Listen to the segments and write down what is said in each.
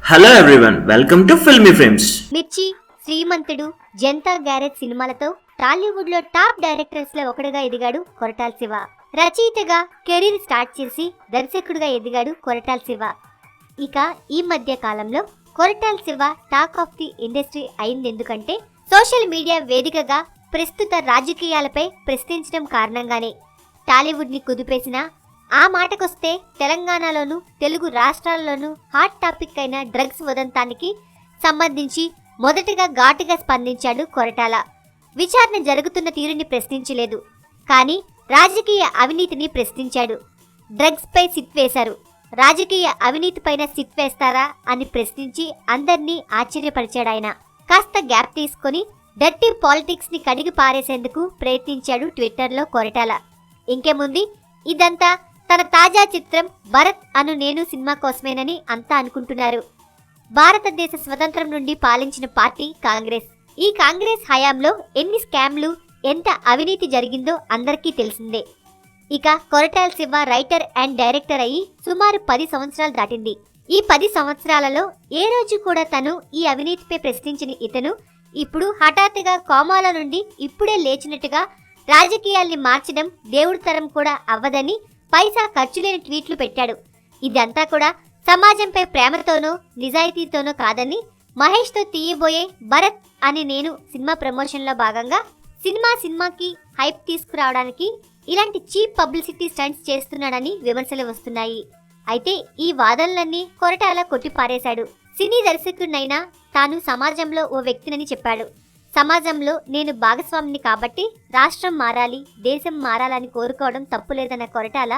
Hello everyone, welcome to filmy frames. మిర్చి, శ్రీమంతుడు, Janata garage సినిమాలతో టాలీవుడ్ లో టాప్ డైరెక్టర్స్ లో ఒకడుగా ఎదిగాడు కొరటాల శివ. రచయితగా కెరీర్ స్టార్ట్ చేసి దర్శకుడిగా ఎదిగాడు కొరటాల శివ. ఇక ఈ మధ్య కాలంలో Koratala Shiva talk of the industry అయింది ఎందుకంటే సోషల్ మీడియా వేదికగా ప్రస్తుత రాజకీయాలపై ప్రశ్నించడం కారణంగానే. టాలీవుడ్ ని కుదిపేసిన ఆ మాటకొస్తే తెలంగాణలోను తెలుగు రాష్ట్రాల్లోనూ హాట్ టాపిక్ అయిన డ్రగ్స్ ఉదంతానికి సంబంధించి మొదటగా ఘాటుగా స్పందించాడు కొరటాల. విచారణ జరుగుతున్న తీరుని ప్రశ్నించలేదు, కానీ రాజకీయ అవినీతిని ప్రశ్నించాడు. డ్రగ్స్ పై సిట్ వేశారు, రాజకీయ అవినీతి పైన సిట్ వేస్తారా అని ప్రశ్నించి అందర్నీ ఆశ్చర్యపరిచాడాయన. కాస్త గ్యాప్ తీసుకొని డర్టీ పాలిటిక్స్ ని కడిగి పారేసేందుకు ప్రయత్నించాడు ట్విట్టర్లో కొరటాల. ఇంకేముంది, ఇదంతా తన తాజా చిత్రం భరత్ అను నేను సినిమా కోసమేనని అంతా అనుకుంటున్నారు. భారతదేశ స్వతంత్రం నుండి పాలించిన పార్టీ కాంగ్రెస్. ఈ కాంగ్రెస్ హయాంలో ఎన్ని స్కామ్లు, ఎంత అవినీతి జరిగిందో అందరికీ తెలిసిందే. ఇక Koratala Shiva writer and director అయ్యి సుమారు 10 సంవత్సరాలు దాటింది. ఈ 10 సంవత్సరాలలో ఏ రోజు కూడా తను ఈ అవినీతిపై ప్రశ్నించిన ఇతను ఇప్పుడు హఠాత్తుగా కోమాల నుండి ఇప్పుడే లేచినట్టుగా రాజకీయాల్ని మార్చడం దేవుడి తరం కూడా అవ్వదని పైసా ఖర్చు లేని ట్వీట్లు పెట్టాడు. ఇదంతా కూడా సమాజంపై ప్రేమతోనో నిజాయితీతోనో కాదని మహేష్తో తీయబోయే భరత్ అని నేను సినిమా ప్రమోషన్లో భాగంగా సినిమాకి హైప్ తీసుకురావడానికి ఇలాంటి చీప్ పబ్లిసిటీ స్టంట్స్ చేస్తున్నాడని విమర్శలు వస్తున్నాయి. అయితే ఈ వాదనలన్నీ కొరటాల కొట్టిపారేశాడు. సినీ దర్శకుడినైనా తాను సమాజంలో ఓ వ్యక్తినని చెప్పాడు. సమాజంలో నేను భాగస్వామిని కాబట్టి రాష్ట్రం మారాలి, దేశం మారాలని కోరుకోవడం తప్పులేదన్న కొరటాల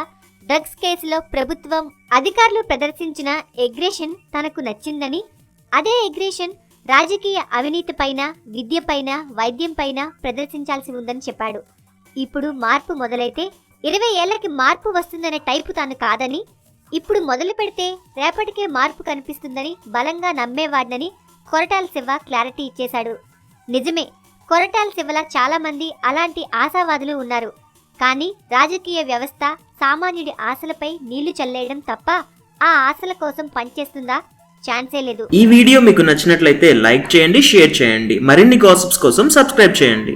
డ్రగ్స్ కేసులో ప్రభుత్వం అధికారులు ప్రదర్శించిన ఎగ్రెషన్ తనకు నచ్చిందని, అదే ఎగ్రెషన్ రాజకీయ అవినీతి పైన, విద్య పైన, వైద్యం పైన ప్రదర్శించాల్సి ఉందని చెప్పాడు. ఇప్పుడు మార్పు మొదలైతే 20 ఏళ్లకి మార్పు వస్తుందనే టైపు తాను కాదని, ఇప్పుడు మొదలు పెడితే రేపటికే మార్పు కనిపిస్తుందని బలంగా నమ్మేవాడినని కొరటాల శివ క్లారిటీ ఇచ్చేశాడు. నిజమే, కొరటాల శివల చాలా మంది అలాంటి ఆశావాదులు ఉన్నారు. కానీ రాజకీయ వ్యవస్థ సామాన్యుడి ఆశలపై నీళ్లు చల్లేయడం తప్ప ఆ ఆశల కోసం పనిచేస్తుందా? ఛాన్సే లేదు. ఈ వీడియో మీకు నచ్చినట్లయితే లైక్ చేయండి, షేర్ చేయండి. మరిన్ని గాసిప్స్ కోసం సబ్స్క్రైబ్ చేయండి.